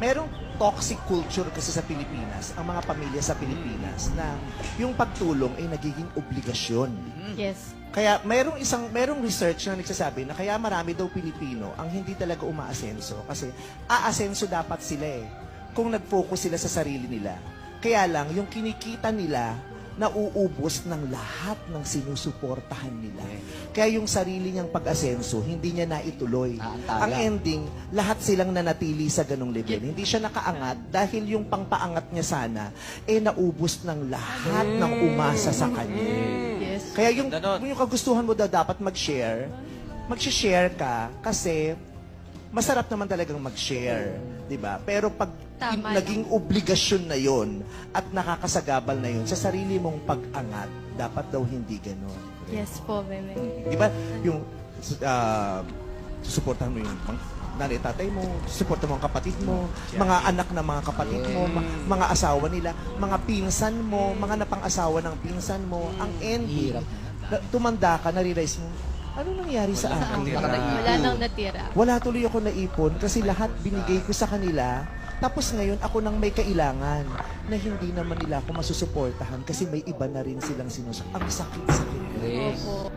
merong toxic culture kasi sa Pilipinas, ang mga pamilya sa Pilipinas, na yung pagtulong ay nagiging obligasyon. Yes. Kaya merong research na nagsasabi na kaya marami daw Pilipino ang hindi talaga umaasenso kasi aasenso dapat sila kung nag-focus sila sa sarili nila. Kaya lang yung kinikita nila nauubos ng lahat ng sinusuportahan nila. Kaya yung sarili niyang pag-asenso, hindi niya naituloy. Ang ending, lahat silang nanatili sa ganong level. Hindi siya nakaangat dahil yung pangpaangat niya sana, naubos ng lahat ng umasa sa kanya. Yes. Kaya yung kagustuhan mo daw dapat mag-share ka kasi masarap naman talagang mag-share, 'di ba? Pero pag Tama naging obligasyon na 'yon at nakakasagabal na 'yon sa sarili mong pag-angat, dapat daw hindi gano'n. Yes po, Meme. 'Di ba? Yung susuportahan mo yung nanay tatay mo, susuportahan mo ang kapatid mo, mga anak ng mga kapatid mo, mga asawa nila, mga pinsan mo, mga napang-asawa ng pinsan mo. Ang ending, tumanda ka, nare-realize mo, ano nangyari sa akin? Wala nang natira. Wala tuloy ako naipon kasi lahat binigay ko sa kanila. Tapos ngayon, ako nang may kailangan na hindi naman nila ako masusuportahan kasi may iba na rin silang sinusuportahan. Ang sakit-sakit. Opo.